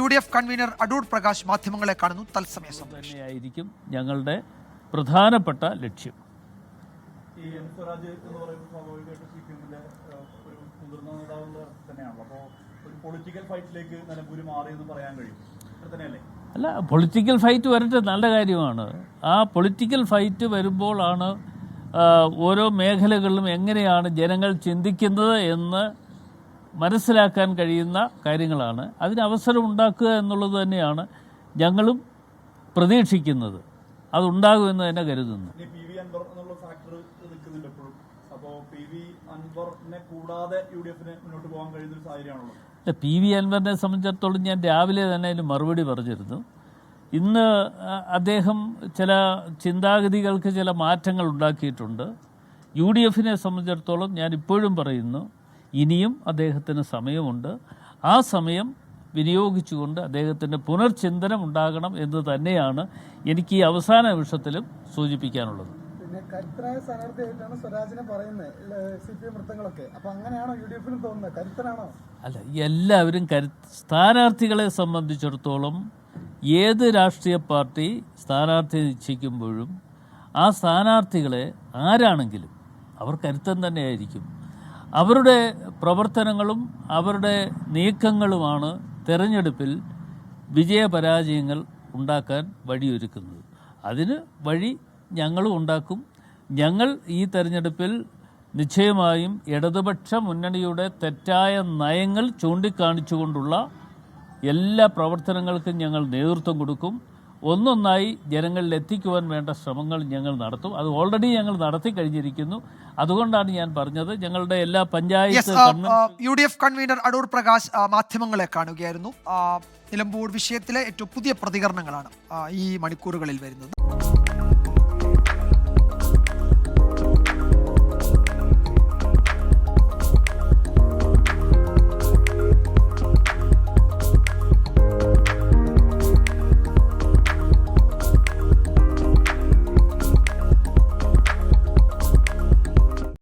UDF convener Adoor Prakash മാധ്യമങ്ങളെ കാണുന്നു. തത്സമയ തന്നെയായിരിക്കും ഞങ്ങളുടെ പ്രധാനപ്പെട്ട ലക്ഷ്യം. ഈ എൻ സ്വരാജ് എന്ന് പറയുമ്പോൾ സ്വാഭാവികമായിട്ട് CPM-ന്റെ ഒരു മുതിർന്ന നേതാവ് തന്നെയാണല്ലോ. അപ്പോൾ ഒരു പൊളിറ്റിക്കൽ ഫൈറ്റിലേക്ക് നിലമ്പൂർ മാറിയെന്ന് പറയാൻ കഴിയും, തന്നെയല്ലേ? അല്ല, പൊളിറ്റിക്കൽ ഫൈറ്റ് വരട്ടെ, നല്ല കാര്യമാണ്. ആ പൊളിറ്റിക്കൽ ഫൈറ്റ് വരുമ്പോഴാണ് ഓരോ മേഖലകളിലും എങ്ങനെയാണ് ജനങ്ങൾ ചിന്തിക്കുന്നത് എന്ന് മനസ്സിലാക്കാൻ കഴിയുന്ന കാര്യങ്ങളാണ്. അതിന് അവസരം ഉണ്ടാക്കുക എന്നുള്ളത് തന്നെയാണ് ഞങ്ങളും പ്രതീക്ഷിക്കുന്നത്. അതുണ്ടാകുമെന്ന് തന്നെ കരുതുന്നു. PV അൻവർ എന്നുള്ള ഫാക്ടർ നിൽക്കുന്നുണ്ട് എപ്പോഴും. അപ്പോൾ PV അൻവറിനെ കൂടാതെ UDF-ന് മുന്നോട്ട് പോകാൻ കഴിയുന്ന ഒരു സാഹചര്യമാണല്ലോ. PV അൻവറിനെ സംബന്ധിച്ചിടത്തോളം ഞാൻ രാവിലെ തന്നെ അതിന് മറുപടി പറഞ്ഞിരുന്നു. ഇന്ന് അദ്ദേഹം ചില ചിന്താഗതികൾക്ക് ചില മാറ്റങ്ങൾ ഉണ്ടാക്കിയിട്ടുണ്ട്. UDF-നെ സംബന്ധിച്ചിടത്തോളം ഞാൻ ഇപ്പോഴും പറയുന്നു, ഇനിയും അദ്ദേഹത്തിന് സമയമുണ്ട്. ആ സമയം വിനിയോഗിച്ചുകൊണ്ട് അദ്ദേഹത്തിൻ്റെ പുനർചിന്തനം ഉണ്ടാകണം എന്ന് തന്നെയാണ് എനിക്ക് ഈ അവസാന നിമിഷത്തിലും സൂചിപ്പിക്കാനുള്ളത്. പിന്നെ കരുത്തനായ സ്ഥാനാർത്ഥിയായിട്ടാണ് സ്വരാജിനെ പറയുന്നത് CPM വൃത്തങ്ങളൊക്കെ. അപ്പോൾ അങ്ങനെയാണോ UDF-ന് തോന്നുന്നത്? കരുത്തനാണോ? അല്ല, എല്ലാവരും സ്ഥാനാർത്ഥികളെ സംബന്ധിച്ചിടത്തോളം ഏത് രാഷ്ട്രീയ പാർട്ടി സ്ഥാനാർത്ഥി നിശ്ചയിക്കുമ്പോഴും ആ സ്ഥാനാർത്ഥികളെ ആരാണെങ്കിലും അവർ കരുത്തൻ തന്നെയായിരിക്കും. അവരുടെ പ്രവർത്തനങ്ങളും അവരുടെ നീക്കങ്ങളുമാണ് തെരഞ്ഞെടുപ്പിൽ വിജയപരാജയങ്ങൾ ഉണ്ടാക്കാൻ വഴിയൊരുക്കുന്നത്. അതിന് വഴി ഞങ്ങളും ഉണ്ടാക്കും. ഞങ്ങൾ ഈ തെരഞ്ഞെടുപ്പിൽ നിശ്ചയമായും ഇടതുപക്ഷ മുന്നണിയുടെ തെറ്റായ നയങ്ങൾ ചൂണ്ടിക്കാണിച്ചുകൊണ്ടുള്ള എല്ലാ പ്രവർത്തനങ്ങൾക്കും ഞങ്ങൾ നേതൃത്വം കൊടുക്കും. ഒന്നൊന്നായി ജനങ്ങളിൽ എത്തിക്കുവാൻ വേണ്ട ശ്രമങ്ങൾ ഞങ്ങൾ നടത്തും. അത് ഓൾറെഡി ഞങ്ങൾ നടത്തി കഴിഞ്ഞിരിക്കുന്നു. അതുകൊണ്ടാണ് ഞാൻ പറഞ്ഞത്, ഞങ്ങളുടെ എല്ലാ പഞ്ചായത്ത് UDF കൺവീനർ അടൂർ പ്രകാശ് മാധ്യമങ്ങളെ കാണുകയായിരുന്നു. നിലമ്പൂർ വിഷയത്തിലെ ഏറ്റവും പുതിയ പ്രതികരണങ്ങളാണ് ഈ മണിക്കൂറുകളിൽ വരുന്നത്.